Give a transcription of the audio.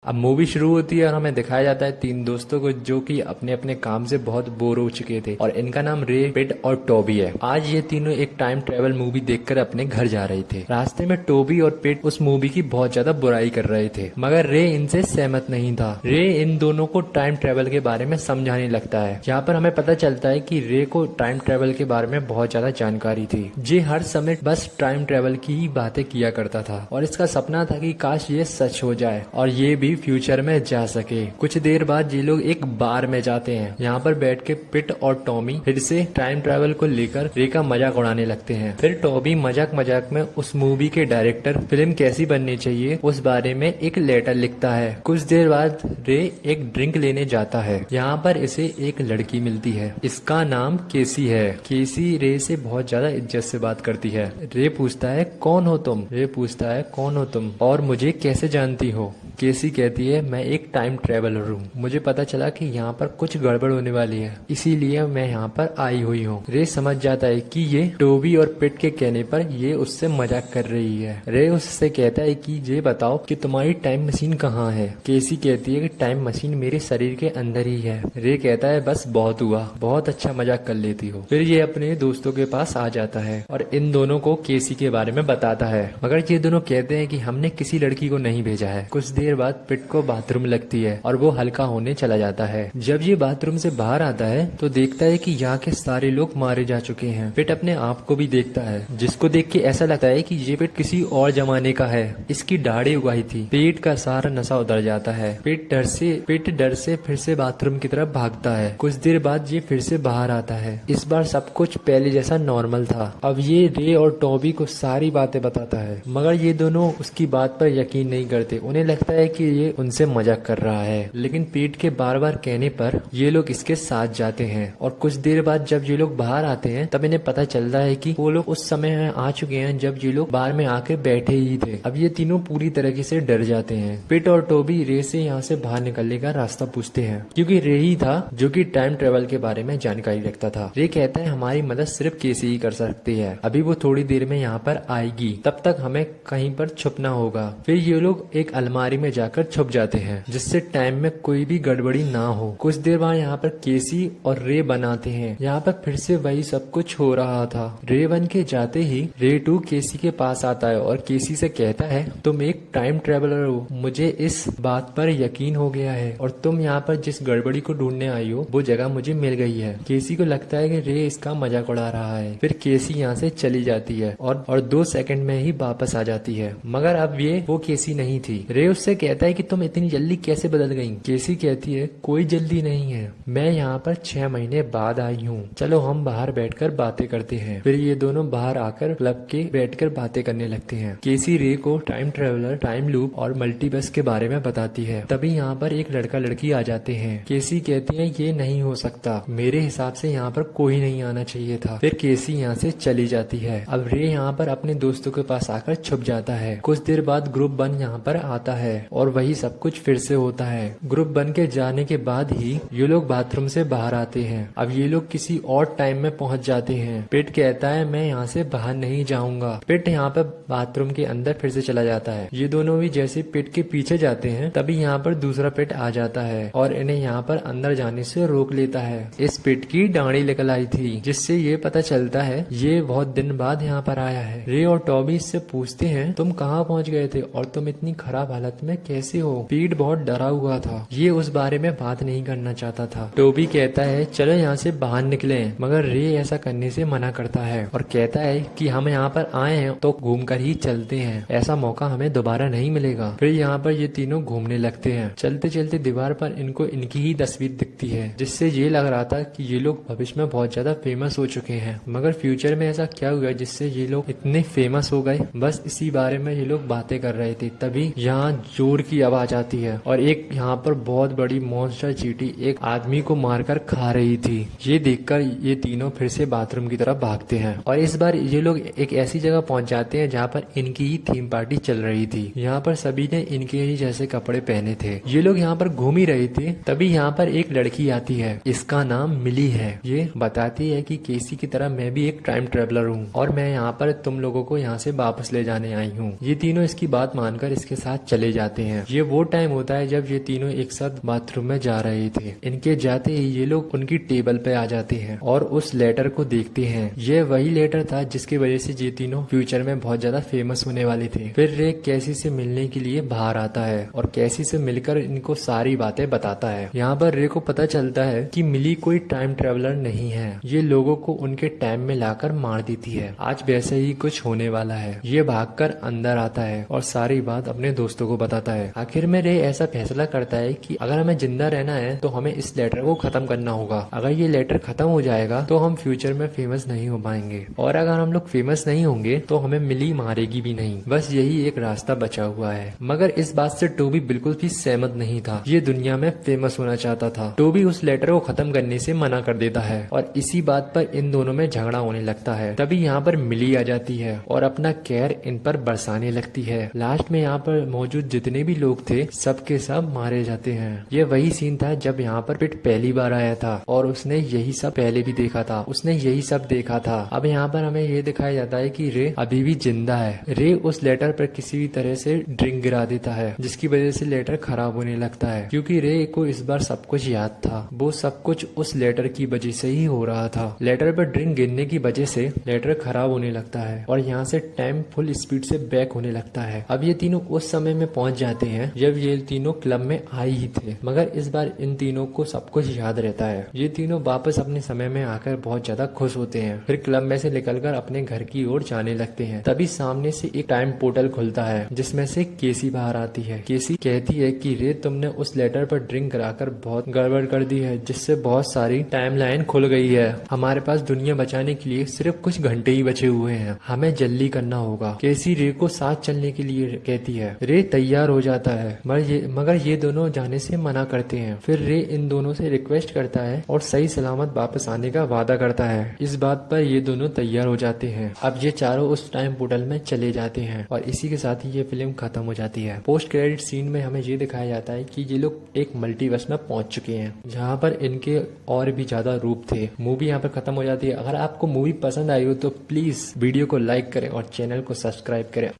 अब मूवी शुरू होती है और हमें दिखाया जाता है तीन दोस्तों को जो कि अपने अपने काम से बहुत बोर हो चुके थे और इनका नाम रे, पिट और टोबी है। आज ये तीनों एक टाइम ट्रेवल मूवी देखकर अपने घर जा रहे थे। रास्ते में टोबी और पिट उस मूवी की बहुत ज्यादा बुराई कर रहे थे, मगर रे इनसे सहमत नहीं था। रे इन दोनों को टाइम ट्रेवल के बारे में समझाने लगता है। यहाँ पर हमें पता चलता है कि रे को टाइम ट्रेवल के बारे में बहुत ज्यादा जानकारी थी। ये हर समय बस टाइम ट्रेवल की ही बातें किया करता था और इसका सपना था कि काश ये सच हो जाए और ये भी फ्यूचर में जा सके। कुछ देर बाद ये लोग एक बार में जाते हैं। यहाँ पर बैठ के पिट और टॉमी फिर से टाइम ट्रेवल को लेकर रे का मजाक उड़ाने लगते हैं। फिर टॉमी मजाक मजाक में उस मूवी के डायरेक्टर फिल्म कैसी बननी चाहिए उस बारे में एक लेटर लिखता है। कुछ देर बाद रे एक ड्रिंक लेने जाता है। यहाँ पर इसे एक लड़की मिलती है। इसका नाम केसी है। केसी रे से बहुत ज्यादा इज्जत से बात करती है। रे पूछता है कौन हो तुम? रे पूछता है कौन हो तुम और मुझे कैसे जानती हो? केसी कहती है मैं एक टाइम ट्रेवलर हूँ। मुझे पता चला कि यहाँ पर कुछ गड़बड़ होने वाली है, इसीलिए मैं यहाँ पर आई हुई हूँ। रे समझ जाता है कि ये टोबी और पिट के कहने पर ये उससे मजाक कर रही है। रे उससे कहता है कि ये बताओ कि तुम्हारी टाइम मशीन कहाँ है? केसी कहती है कि टाइम मशीन मेरे शरीर के अंदर ही है। रे कहता है बस बहुत हुआ, बहुत अच्छा मजाक कर लेती हो। फिर ये अपने दोस्तों के पास आ जाता है और इन दोनों को केसी के बारे में बताता है, मगर ये दोनों कहते हैं कि हमने किसी लड़की को नहीं भेजा है। कुछ देर बाद पिट को बाथरूम लगती है और वो हल्का होने चला जाता है। जब ये बाथरूम से बाहर आता है तो देखता है कि यहाँ के सारे लोग मारे जा चुके हैं। पिट अपने आप को भी देखता है, जिसको देख के ऐसा लगता है कि ये पिट किसी और जमाने का है। इसकी दाढ़ी उगाई थी। पेट का सारा नशा उतर जाता है। पिट डर से फिर से बाथरूम की तरफ भागता है। कुछ देर बाद ये फिर से बाहर आता है। इस बार सब कुछ पहले जैसा नॉर्मल था। अब ये रे और टॉबी को सारी बातें बताता है, मगर ये दोनों उसकी बात पर यकीन नहीं करते। उन्हें लगता है कि ये उनसे मजाक कर रहा है, लेकिन पीट के बार बार कहने पर ये लोग इसके साथ जाते हैं। और कुछ देर बाद जब ये लोग बाहर आते हैं तब इन्हें पता चलता है कि वो लोग उस समय में आ चुके हैं जब ये लोग बार में आके बैठे ही थे। अब ये तीनों पूरी तरीके से डर जाते हैं। पिट और टोबी रे से यहाँ से बाहर निकलने का रास्ता पूछते हैं, क्योंकि रे ही था जो कि टाइम ट्रेवल के बारे में जानकारी रखता था। रे कहता है हमारी मदद सिर्फ केसी ही कर सकती है। अभी वो थोड़ी देर में यहाँ पर आएगी, तब तक हमें कहीं पर छुपना होगा। फिर ये लोग एक अलमारी में जाकर छुप जाते हैं, जिससे टाइम में कोई भी गड़बड़ी ना हो। कुछ देर बाद यहाँ पर केसी और रे बनाते हैं। यहाँ पर फिर से वही सब कुछ हो रहा था। रे बन के जाते ही रे 2 केसी के पास आता है और केसी से कहता है तुम एक टाइम ट्रेवलर हो, मुझे इस बात पर यकीन हो गया है और तुम यहाँ पर जिस गड़बड़ी को ढूंढने आई हो वो जगह मुझे मिल गई है। केसी को लगता है कि रे इसका मजाक उड़ा रहा है। फिर केसी यहाँ से चली जाती है और 2 सेकंड में ही वापस आ जाती है, मगर अब ये वो केसी नहीं थी। रे उससे कहता है कि तुम इतनी जल्दी कैसे बदल गई? केसी कहती है कोई जल्दी नहीं है, मैं यहाँ पर 6 महीने बाद आई हूँ, चलो हम बाहर बैठकर बातें करते हैं। फिर ये दोनों बाहर आकर क्लब के बैठकर बातें करने लगते हैं। केसी रे को टाइम ट्रेवलर, टाइम लूप और मल्टीवर्स के बारे में बताती है। तभी यहाँ पर एक लड़का लड़की आ जाते हैं। केसी कहती है ये नहीं हो सकता, मेरे हिसाब से यहाँ पर कोई नहीं आना चाहिए था। फिर केसी यहाँ से चली जाती है। अब रे यहाँ पर अपने दोस्तों के पास आकर छुप जाता है। कुछ देर बाद ग्रुप 1 यहाँ पर आता है और वही सब कुछ फिर से होता है। ग्रुप 1 के जाने के बाद ही ये लोग बाथरूम से बाहर आते हैं। अब ये लोग किसी और टाइम में पहुंच जाते हैं। पिट कहता है मैं यहाँ से बाहर नहीं जाऊंगा। पिट यहाँ पर बाथरूम के अंदर फिर से चला जाता है। ये दोनों भी जैसे पिट के पीछे जाते हैं तभी यहाँ पर दूसरा पिट आ जाता है और इन्हें यहाँ पर अंदर जाने से रोक लेता है। इस पिट की दाढ़ी निकल आई थी, जिससे ये पता चलता है ये बहुत दिन बाद यहाँ पर आया है। रे और टॉबी इससे पूछते हैं तुम कहाँ पहुँच गए थे और तुम इतनी खराब हालत में कैसे हो? पीट बहुत डरा हुआ था, ये उस बारे में बात नहीं करना चाहता था। टोबी कहता है चलो यहाँ से बाहर निकले, मगर रे ऐसा करने से मना करता है और कहता है कि हम यहाँ पर आए हैं तो घूमकर ही चलते हैं, ऐसा मौका हमें दोबारा नहीं मिलेगा। फिर यहाँ पर ये तीनों घूमने लगते हैं। चलते चलते दीवार पर इनको इनकी ही तस्वीर दिखती है, जिससे ये लग रहा था कि ये लोग भविष्य में बहुत ज्यादा फेमस हो चुके हैं। मगर फ्यूचर में ऐसा क्या हुआ जिससे ये लोग इतने फेमस हो गए? बस इसी बारे में ये लोग बातें कर रहे थे। तभी यहाँ जोर की आवाज आती है और एक यहाँ पर बहुत बड़ी मॉन्स्टर चींटी एक आदमी को मारकर खा रही थी। ये देखकर ये तीनों फिर से बाथरूम की तरफ भागते हैं और इस बार ये लोग एक ऐसी जगह पहुंच जाते हैं जहाँ पर इनकी ही थीम पार्टी चल रही थी। यहाँ पर सभी ने इनके ही जैसे कपड़े पहने थे। ये लोग यहाँ पर घूम ही रहे थे, तभी यहाँ पर एक लड़की आती है। इसका नाम मिली है। ये बताती है कि केसी की तरह मैं भी एक टाइम ट्रेवलर हूँ और मैं यहाँ पर तुम लोगों को यहाँ से वापस ले जाने आई हूँ। ये तीनों इसकी बात मानकर इसके साथ चले जाते जाते हैं। ये वो टाइम होता है जब ये तीनों एक साथ बाथरूम में जा रहे थे। इनके जाते ही ये लोग उनकी टेबल पे आ जाते हैं और उस लेटर को देखते हैं। ये वही लेटर था जिसकी वजह से ये तीनों फ्यूचर में बहुत ज्यादा फेमस होने वाले थे। फिर रे कैसी से मिलने के लिए बाहर आता है और कैसी से मिलकर इनको सारी बातें बताता है। यहाँ पर रे को पता चलता है कि मिली कोई टाइम ट्रेवलर नहीं है, ये लोगों को उनके टाइम में लाकर मार देती है। आज वैसे ही कुछ होने वाला है। ये भागकर अंदर आता है और सारी बात अपने दोस्तों को बताता है। आखिर में रे ऐसा फैसला करता है कि अगर हमें जिंदा रहना है तो हमें इस लेटर को खत्म करना होगा। अगर ये लेटर खत्म हो जाएगा तो हम फ्यूचर में फेमस नहीं हो पाएंगे और अगर हम लोग फेमस नहीं होंगे तो हमें मिली मारेगी भी नहीं। बस यही एक रास्ता बचा हुआ है। मगर इस बात से टोबी बिल्कुल भी सहमत नहीं था। ये दुनिया में फेमस होना चाहता था। टोबी उस लेटर को खत्म करने से मना कर देता है और इसी बात पर इन दोनों में झगड़ा होने लगता है। तभी यहाँ पर मिली आ जाती है और अपना कहर इन पर बरसाने लगती है। लास्ट में यहाँ पर मौजूद जितने भी लोग थे सबके सब मारे जाते हैं। ये वही सीन था जब यहाँ पर पिट पहली बार आया था और उसने यही सब पहले भी देखा था। उसने यही सब देखा था। अब यहाँ पर हमें ये दिखाया जाता है कि रे अभी भी जिंदा है। रे उस लेटर पर किसी भी तरह से ड्रिंक गिरा देता है जिसकी वजह से लेटर खराब होने लगता है। क्योंकि रे को इस बार सब कुछ याद था। वो सब कुछ उस लेटर की वजह से ही हो रहा था। लेटर पर ड्रिंक गिरने की वजह से लेटर खराब होने लगता है और यहाँ से टाइम फुल स्पीड से बैक होने लगता है। अब ये तीनों उस समय में पहुंच जाते हैं जब ये तीनों क्लब में आए ही थे। मगर इस बार इन तीनों को सब कुछ याद रहता है। ये तीनों वापस अपने समय में आकर बहुत ज्यादा खुश होते हैं। फिर क्लब में से निकलकर अपने घर की ओर जाने लगते हैं। तभी सामने से एक टाइम पोर्टल खुलता है जिसमें से केसी बाहर आती है। केसी कहती है कि रे तुमने उस लेटर पर ड्रिंक कराकर बहुत गड़बड़ कर दी है जिससे बहुत सारी टाइम लाइन खुल गई है। हमारे पास दुनिया बचाने के लिए सिर्फ कुछ घंटे ही बचे हुए हैं। हमें जल्दी करना होगा। केसी रे को साथ चलने के लिए कहती है। रे तैयार हो जाता है मगर ये दोनों जाने से मना करते हैं। फिर रे इन दोनों से रिक्वेस्ट करता है और सही सलामत वापस आने का वादा करता है। इस बात पर ये दोनों तैयार हो जाते हैं। अब ये चारों उस टाइम पोर्टल में चले जाते हैं और इसी के साथ ही ये फिल्म खत्म हो जाती है। पोस्ट क्रेडिट सीन में हमें ये दिखाया जाता है कि ये लोग एक मल्टीवर्स में पहुंच चुके हैं जहाँ पर इनके और भी ज्यादा रूप थे। मूवी यहाँ पर खत्म हो जाती है। अगर आपको मूवी पसंद आई हो तो प्लीज वीडियो को लाइक करें और चैनल को सब्सक्राइब करें।